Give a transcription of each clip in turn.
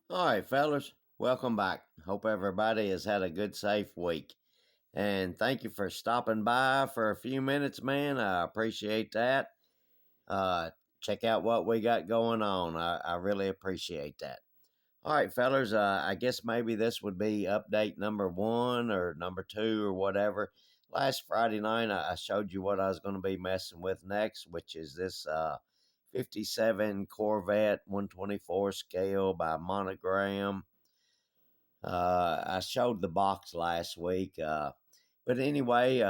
All right, fellas, welcome back. Hope everybody has had a good, safe week. And thank you for stopping by for a few minutes, man. I appreciate that. Uh, Check out what we got going on. I really appreciate that. All right, fellas, I guess maybe this would be update number one or number two or whatever. Last Friday night, I showed you what I was going to be messing with next, which is this 57 Corvette 124 scale by Monogram. I showed the box last week. But anyway,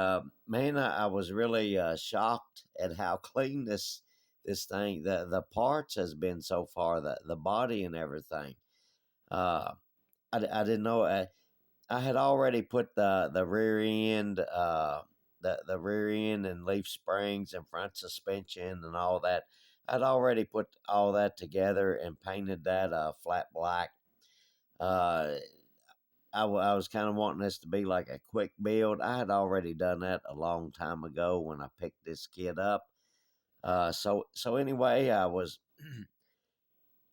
man, I was really shocked at how clean this thing, the parts has been so far, the body and everything. Uh, I didn't know. I had already put the rear end, the rear end and leaf springs and front suspension and all that. I'd already put all that together and painted that flat black. Uh, I was kind of wanting this to be like a quick build. I had already done that a long time ago when I picked this kid up. So anyway, I was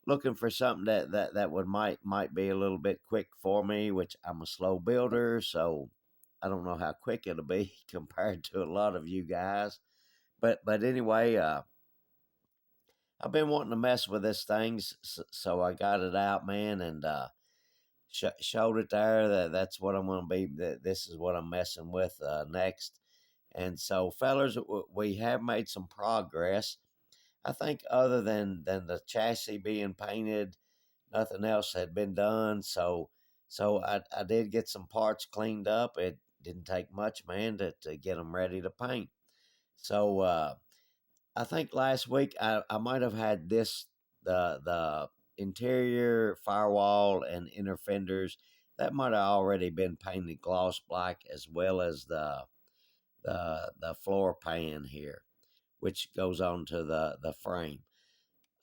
looking for something that would might be a little bit quick for me, which I'm a slow builder, so I don't know how quick it'll be compared to a lot of you guys. But anyway, I've been wanting to mess with this thing, so I got it out, man, and showed it there. That's what I'm going to be. This is what I'm messing with next. And so, fellas, we have made some progress. I think other than the chassis being painted, nothing else had been done. So I did get some parts cleaned up. It didn't take much, man, to get them ready to paint. So I think last week I might have had the interior firewall and inner fenders that might have already been painted gloss black, as well as the floor pan here, which goes on to the frame.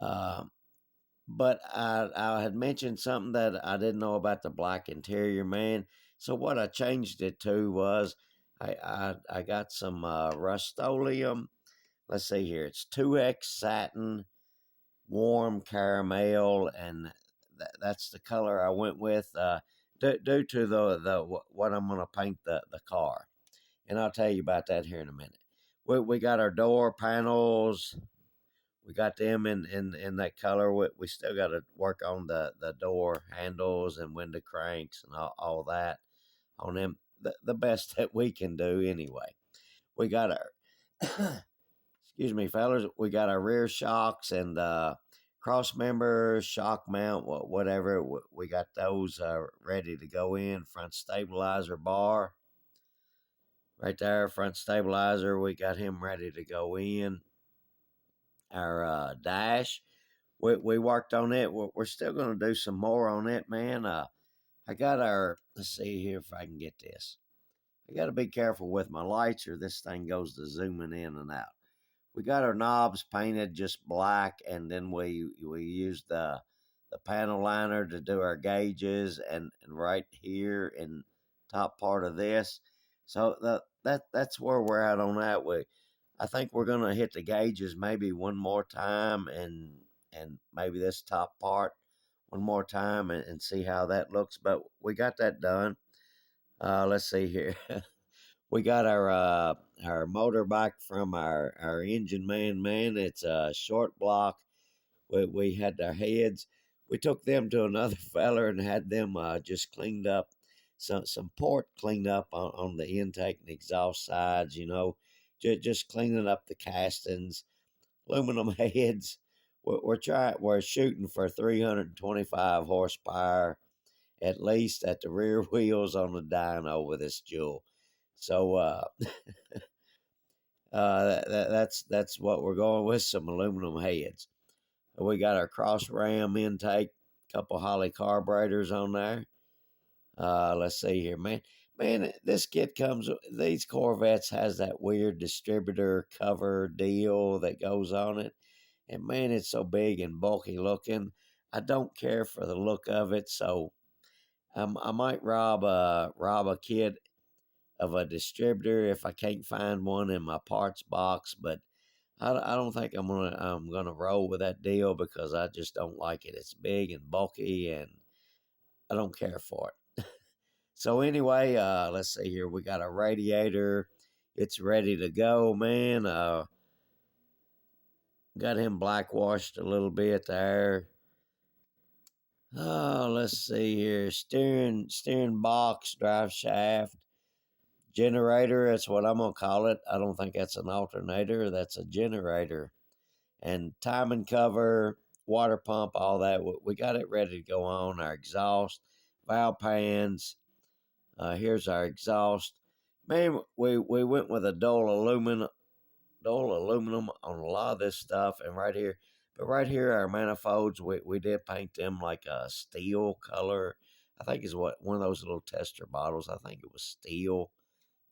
Um, but I had mentioned something that I didn't know about the black interior, man. So what I changed it to was I got some Rust-Oleum. Let's see here. It's 2X satin, warm caramel, and that's the color I went with due to the what I'm going to paint the car. And I'll tell you about that here in a minute. We got our door panels. We got them in that color. We still got to work on the door handles and window cranks and all that on them. The best that we can do anyway. We got our excuse me, fellas. We got our rear shocks and cross members, shock mount, whatever. We got those ready to go in. Front stabilizer bar right there. Front stabilizer. We got him ready to go in. Our dash. We worked on it. We're still going to do some more on it, man. I got our. Let's see here if I can get this. I got to be careful with my lights, or this thing goes to zooming in and out. We got our knobs painted just black, and then we used the panel liner to do our gauges, and right here in top part of this. So that's where we're at on that. I think we're gonna hit the gauges maybe one more time, and maybe this top part one more time, and see how that looks. But we got that done. Let's see here. We got our motorbike from our engine man. It's a short block. We had our heads. We took them to another feller and had them just cleaned up, some port cleaned up on the intake and exhaust sides. Just cleaning up the castings, aluminum heads. We're shooting for 325 horsepower at least at the rear wheels on the dyno with this jewel. So that's what we're going with, some aluminum heads. We got our cross ram intake, couple Holly carburetors on there. Let's see here, man. Man, this kit comes. These Corvettes has that weird distributor cover deal that goes on it, and man, it's so big and bulky looking. I don't care for the look of it, so I might rob a kit of a distributor if I can't find one in my parts box, but I don't think I'm gonna roll with that deal because I just don't like it. It's big and bulky, and I don't care for it. So anyway, let's see here. We got a radiator. It's ready to go, man. Got him black washed a little bit there. Oh, let's see here. Steering box, drive shaft, generator. That's what I'm gonna call it. I don't think that's an alternator. That's a generator. And timing cover, water pump, all that. We got it ready to go on. Our exhaust, valve pans. Here's our exhaust. Man, we went with a dull aluminum on a lot of this stuff, and right here, but right here, our manifolds, we did paint them like a steel color. I think is what one of those little tester bottles. I think it was steel,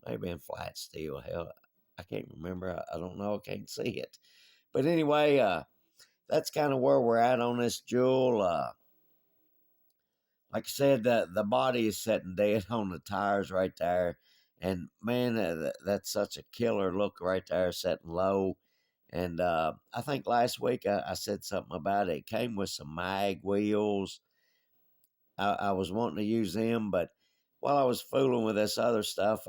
maybe in flat steel. Hell, I can't remember. I don't know. I can't see it. But anyway, that's kind of where we're at on this Jewel. Like I said, the body is sitting dead on the tires right there, and man, that's such a killer look right there, sitting low. And I think last week I said something about it. It came with some mag wheels. I was wanting to use them, but while I was fooling with this other stuff,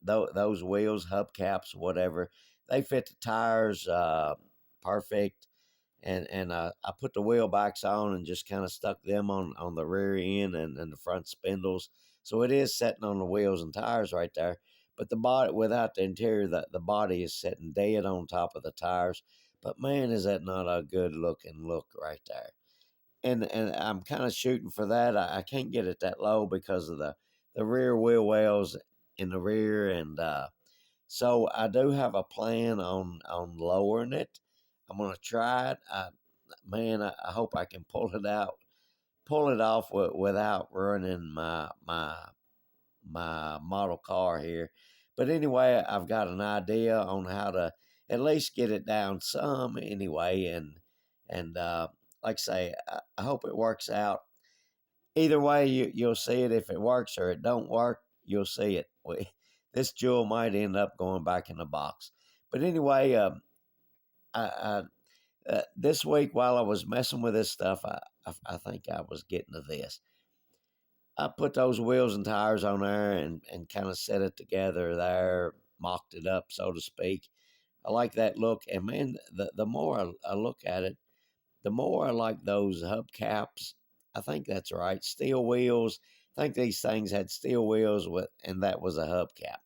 those wheels, hubcaps, whatever, they fit the tires perfect. And I put the wheel backs on and just kind of stuck them on the rear end and the front spindles. So it is sitting on the wheels and tires right there. But the body, without the interior, the body is sitting dead on top of the tires. But man, is that not a good looking look right there? And I'm kind of shooting for that. I can't get it that low because of the rear wheel wells in the rear, and so I do have a plan on lowering it. I'm gonna try it. Man, I hope I can pull it off without ruining my model car here. But anyway, I've got an idea on how to at least get it down some anyway, and like I say, I hope it works out. Either way, you'll see it. If it works or it don't work, you'll see it. This Jewel might end up going back in the box. But anyway, this week while I was messing with this stuff, I think I was getting to this. I put those wheels and tires on there and kind of set it together there, mocked it up, so to speak. I like that look. And man, the more I look at it, the more I like those hubcaps. I think that's right. Steel wheels. I think these things had steel wheels and that was a hubcap.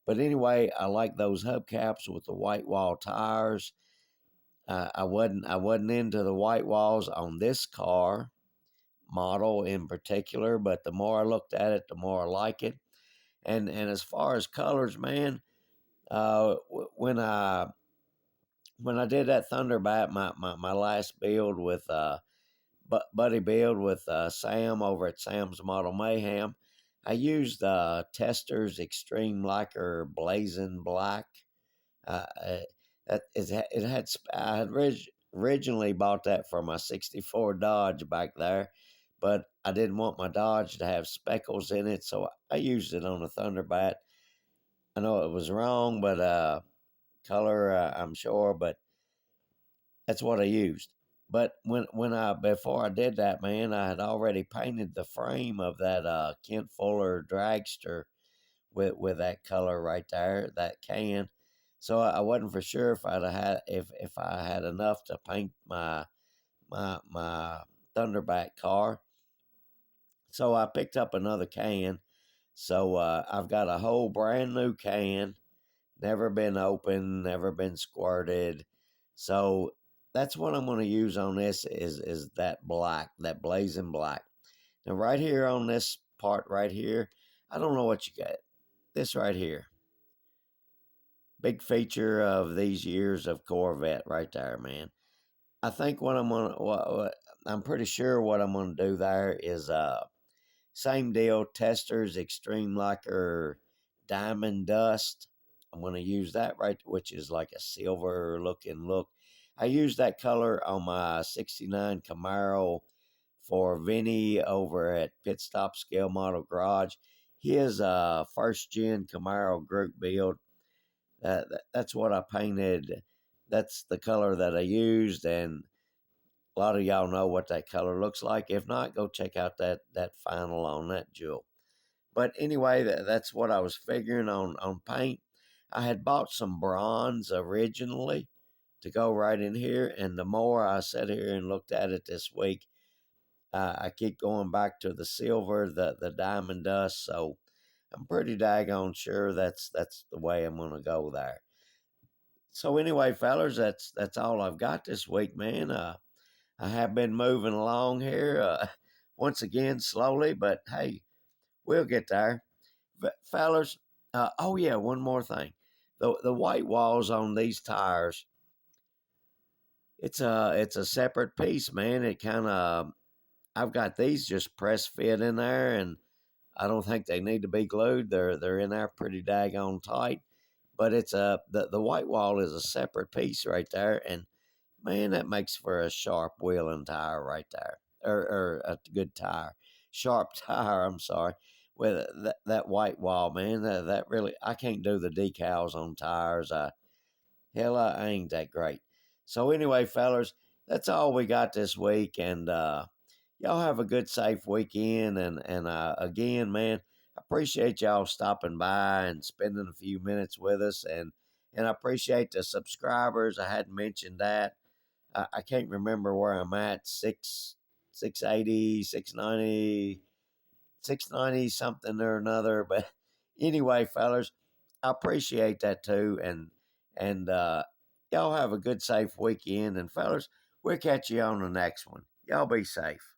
But anyway, I like those hubcaps with the white wall tires. I wasn't into the white walls on this car model in particular, but the more I looked at it, the more I like it. And as far as colors, man, when I did that Thunderbat, my last build with buddy build with Sam over at Sam's Model Mayhem, I used Tester's Extreme Lacquer Blazing Black. Uh, it had I had originally bought that for my '64 Dodge back there, but I didn't want my Dodge to have speckles in it, so I used it on a Thunderbat. I know it was wrong, but color I'm sure, but that's what I used. But when I before I did that, man, I had already painted the frame of that Kent Fuller dragster with that color right there, that can. So I wasn't for sure if I'd have had if I had enough to paint my Thunderback car. So I picked up another can. So I've got a whole brand new can, never been opened, never been squirted. So that's what I'm going to use on this is that black, that blazing black. Now right here on this part right here, I don't know what you got. This right here. Big feature of these years of Corvette right there, man. I think I'm pretty sure what I'm gonna do there is same deal. Testers Extreme Lacquer Diamond Dust. I'm gonna use that right, which is like a silver looking look. I used that color on my '69 Camaro for Vinny over at Pit Stop Scale Model Garage. His first gen Camaro group build. That's what I painted. That's the color that I used, and A lot of y'all know what that color looks like. If not, go check out that final on that jewel. But anyway, that's what I was figuring on paint. I had bought some bronze originally to go right in here, and the more I sat here and looked at it this week, I keep going back to the silver, the diamond dust. So I'm pretty daggone sure that's the way I'm gonna go there. So anyway, fellers, that's all I've got this week, man. I have been moving along here, once again slowly, but hey, we'll get there. Fellers, oh yeah, one more thing. The white walls on these tires, it's a separate piece, man. It kind of I've got these just press fit in there, and I don't think they need to be glued. They're in there pretty daggone tight. But it's the white wall is a separate piece right there, and man, that makes for a sharp wheel and tire right there, or a good tire, sharp tire. I'm sorry, with that white wall, man. That really, I can't do the decals on tires. I ain't that great. So anyway, fellers, that's all we got this week, and y'all have a good, safe weekend. And again, man, I appreciate y'all stopping by and spending a few minutes with us, and I appreciate the subscribers. I hadn't mentioned that. I can't remember where I'm at, 680, 690 something or another. But anyway, fellas, I appreciate that too. And y'all have a good, safe weekend. And fellas, we'll catch you on the next one. Y'all be safe.